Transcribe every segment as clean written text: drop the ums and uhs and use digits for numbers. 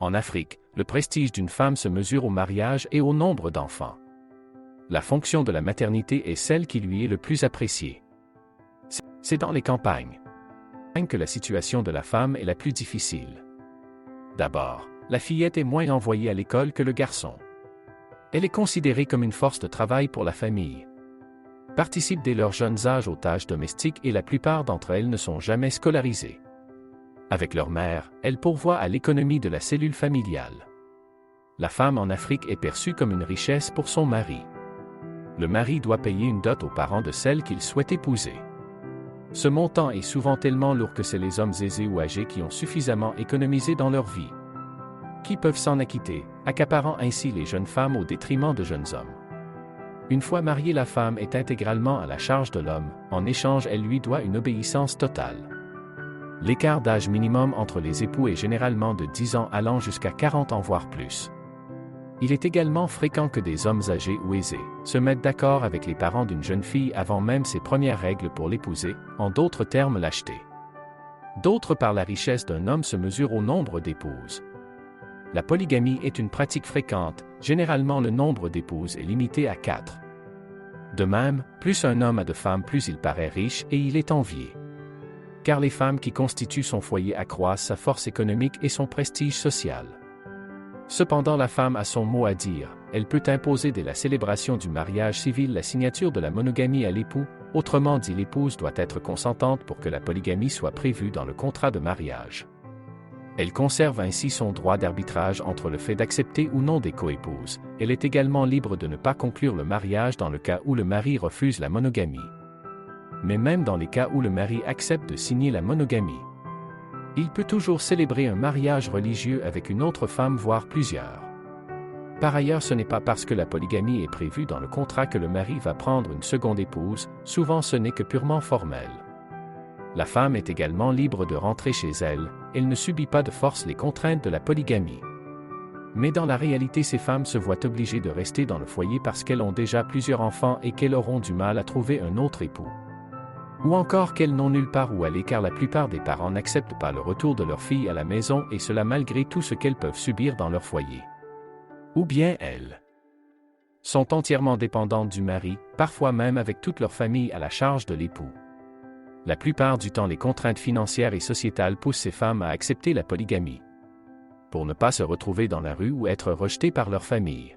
En Afrique, le prestige d'une femme se mesure au mariage et au nombre d'enfants. La fonction de la maternité est celle qui lui est le plus appréciée. C'est dans les campagnes que la situation de la femme est la plus difficile. D'abord, la fillette est moins envoyée à l'école que le garçon. Elle est considérée comme une force de travail pour la famille. Participent dès leur jeune âge aux tâches domestiques et la plupart d'entre elles ne sont jamais scolarisées. Avec leur mère, elles pourvoient à l'économie de la cellule familiale. La femme en Afrique est perçue comme une richesse pour son mari. Le mari doit payer une dot aux parents de celle qu'il souhaite épouser. Ce montant est souvent tellement lourd que c'est les hommes aisés ou âgés qui ont suffisamment économisé dans leur vie qui peuvent s'en acquitter, accaparant ainsi les jeunes femmes au détriment de jeunes hommes. Une fois mariée, la femme est intégralement à la charge de l'homme, en échange elle lui doit une obéissance totale. L'écart d'âge minimum entre les époux est généralement de 10 ans allant jusqu'à 40 ans voire plus. Il est également fréquent que des hommes âgés ou aisés se mettent d'accord avec les parents d'une jeune fille avant même ses premières règles pour l'épouser, en d'autres termes l'acheter. D'autres par la richesse d'un homme se mesurent au nombre d'épouses. La polygamie est une pratique fréquente, généralement le nombre d'épouses est limité à 4. De même, plus un homme a de femmes plus il paraît riche et il est envié. Car les femmes qui constituent son foyer accroissent sa force économique et son prestige social. Cependant la femme a son mot à dire, elle peut imposer dès la célébration du mariage civil la signature de la monogamie à l'époux, autrement dit l'épouse doit être consentante pour que la polygamie soit prévue dans le contrat de mariage. Elle conserve ainsi son droit d'arbitrage entre le fait d'accepter ou non des coépouses. Elle est également libre de ne pas conclure le mariage dans le cas où le mari refuse la monogamie. Mais même dans les cas où le mari accepte de signer la monogamie, il peut toujours célébrer un mariage religieux avec une autre femme voire plusieurs. Par ailleurs, ce n'est pas parce que la polygamie est prévue dans le contrat que le mari va prendre une seconde épouse, souvent ce n'est que purement formel. La femme est également libre de rentrer chez elle, elle ne subit pas de force les contraintes de la polygamie. Mais dans la réalité, ces femmes se voient obligées de rester dans le foyer parce qu'elles ont déjà plusieurs enfants et qu'elles auront du mal à trouver un autre époux. Ou encore qu'elles n'ont nulle part où aller car la plupart des parents n'acceptent pas le retour de leur fille à la maison et cela malgré tout ce qu'elles peuvent subir dans leur foyer. Ou bien elles sont entièrement dépendantes du mari, parfois même avec toute leur famille à la charge de l'époux. La plupart du temps, les contraintes financières et sociétales poussent ces femmes à accepter la polygamie, pour ne pas se retrouver dans la rue ou être rejetées par leur famille.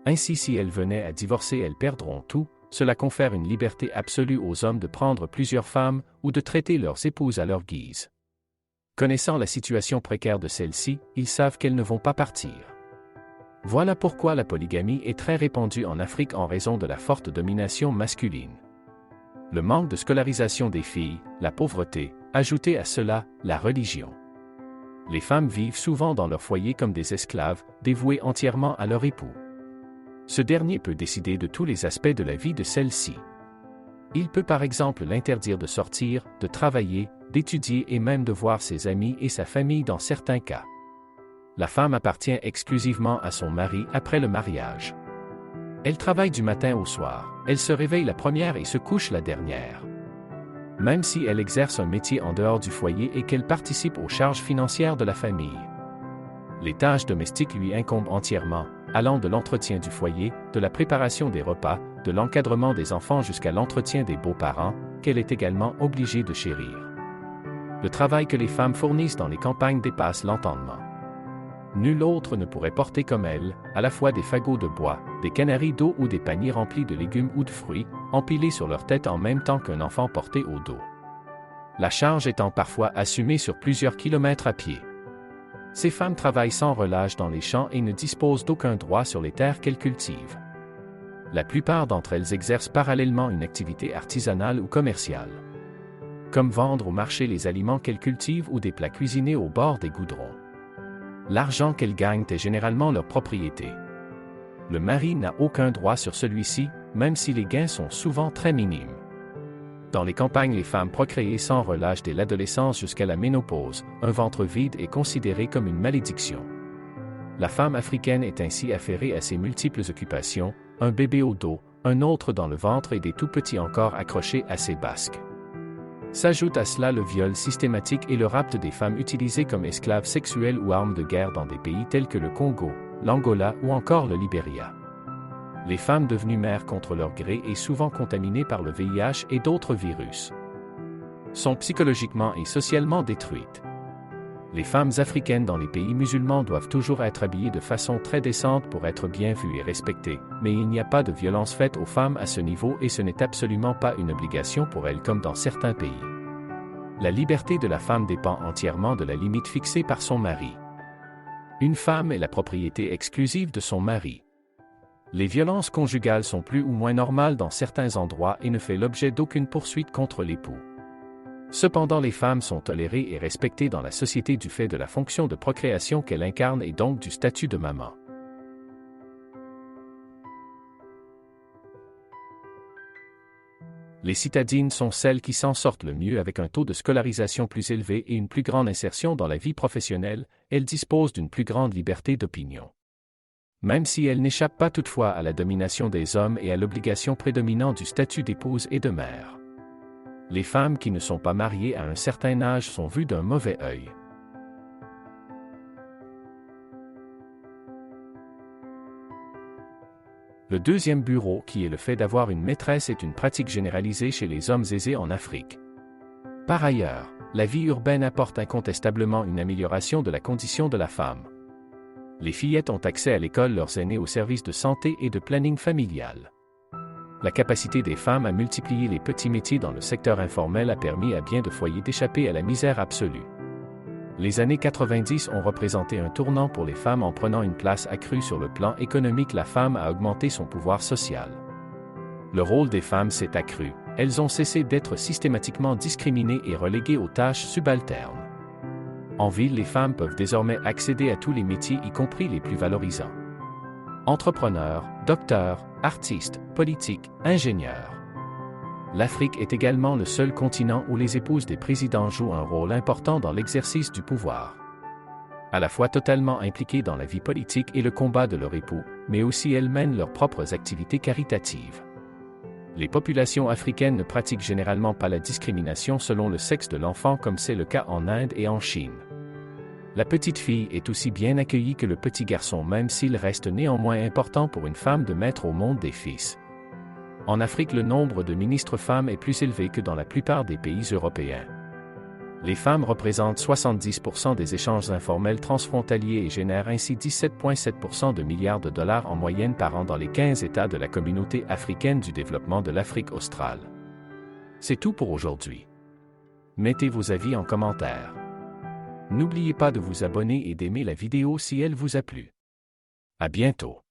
Ainsi, si elles venaient à divorcer, elles perdront tout, cela confère une liberté absolue aux hommes de prendre plusieurs femmes ou de traiter leurs épouses à leur guise. Connaissant la situation précaire de celles-ci, ils savent qu'elles ne vont pas partir. Voilà pourquoi la polygamie est très répandue en Afrique en raison de la forte domination masculine. Le manque de scolarisation des filles, la pauvreté, ajoutez à cela, la religion. Les femmes vivent souvent dans leur foyer comme des esclaves, dévouées entièrement à leur époux. Ce dernier peut décider de tous les aspects de la vie de celle-ci. Il peut par exemple l'interdire de sortir, de travailler, d'étudier et même de voir ses amis et sa famille dans certains cas. La femme appartient exclusivement à son mari après le mariage. Elle travaille du matin au soir, elle se réveille la première et se couche la dernière. Même si elle exerce un métier en dehors du foyer et qu'elle participe aux charges financières de la famille. Les tâches domestiques lui incombent entièrement, allant de l'entretien du foyer, de la préparation des repas, de l'encadrement des enfants jusqu'à l'entretien des beaux-parents, qu'elle est également obligée de chérir. Le travail que les femmes fournissent dans les campagnes dépasse l'entendement. Nul autre ne pourrait porter comme elle, à la fois des fagots de bois, des canaries d'eau ou des paniers remplis de légumes ou de fruits, empilés sur leur tête en même temps qu'un enfant porté au dos. La charge étant parfois assumée sur plusieurs kilomètres à pied. Ces femmes travaillent sans relâche dans les champs et ne disposent d'aucun droit sur les terres qu'elles cultivent. La plupart d'entre elles exercent parallèlement une activité artisanale ou commerciale, comme vendre au marché les aliments qu'elles cultivent ou des plats cuisinés au bord des goudrons. L'argent qu'elles gagnent est généralement leur propriété. Le mari n'a aucun droit sur celui-ci, même si les gains sont souvent très minimes. Dans les campagnes, les femmes procréent sans relâche dès l'adolescence jusqu'à la ménopause. Un ventre vide est considéré comme une malédiction. La femme africaine est ainsi affairée à ses multiples occupations, un bébé au dos, un autre dans le ventre et des tout petits encore accrochés à ses basques. S'ajoute à cela le viol systématique et le rapt des femmes utilisées comme esclaves sexuelles ou armes de guerre dans des pays tels que le Congo, l'Angola ou encore le Libéria. Les femmes devenues mères contre leur gré et souvent contaminées par le VIH et d'autres virus sont psychologiquement et socialement détruites. Les femmes africaines dans les pays musulmans doivent toujours être habillées de façon très décente pour être bien vues et respectées, mais il n'y a pas de violence faite aux femmes à ce niveau et ce n'est absolument pas une obligation pour elles comme dans certains pays. La liberté de la femme dépend entièrement de la limite fixée par son mari. Une femme est la propriété exclusive de son mari. Les violences conjugales sont plus ou moins normales dans certains endroits et ne font l'objet d'aucune poursuite contre l'époux. Cependant, les femmes sont tolérées et respectées dans la société du fait de la fonction de procréation qu'elles incarnent et donc du statut de maman. Les citadines sont celles qui s'en sortent le mieux avec un taux de scolarisation plus élevé et une plus grande insertion dans la vie professionnelle, elles disposent d'une plus grande liberté d'opinion. Même si elles n'échappent pas toutefois à la domination des hommes et à l'obligation prédominante du statut d'épouse et de mère. Les femmes qui ne sont pas mariées à un certain âge sont vues d'un mauvais œil. Le deuxième bureau, qui est le fait d'avoir une maîtresse, est une pratique généralisée chez les hommes aisés en Afrique. Par ailleurs, la vie urbaine apporte incontestablement une amélioration de la condition de la femme. Les fillettes ont accès à l'école, leurs aînés aux services de santé et de planning familial. La capacité des femmes à multiplier les petits métiers dans le secteur informel a permis à bien de foyers d'échapper à la misère absolue. Les années 90 ont représenté un tournant pour les femmes en prenant une place accrue sur le plan économique. La femme a augmenté son pouvoir social. Le rôle des femmes s'est accru. Elles ont cessé d'être systématiquement discriminées et reléguées aux tâches subalternes. En ville, les femmes peuvent désormais accéder à tous les métiers, y compris les plus valorisants. Entrepreneurs, docteurs, artistes, politiques, ingénieurs. L'Afrique est également le seul continent où les épouses des présidents jouent un rôle important dans l'exercice du pouvoir. À la fois totalement impliquées dans la vie politique et le combat de leur époux, mais aussi elles mènent leurs propres activités caritatives. Les populations africaines ne pratiquent généralement pas la discrimination selon le sexe de l'enfant comme c'est le cas en Inde et en Chine. La petite fille est aussi bien accueillie que le petit garçon, même s'il reste néanmoins important pour une femme de mettre au monde des fils. En Afrique, le nombre de ministres femmes est plus élevé que dans la plupart des pays européens. Les femmes représentent 70% des échanges informels transfrontaliers et génèrent ainsi 17,7% de milliards de dollars en moyenne par an dans les 15 États de la Communauté africaine du développement de l'Afrique australe. C'est tout pour aujourd'hui. Mettez vos avis en commentaire. N'oubliez pas de vous abonner et d'aimer la vidéo si elle vous a plu. À bientôt.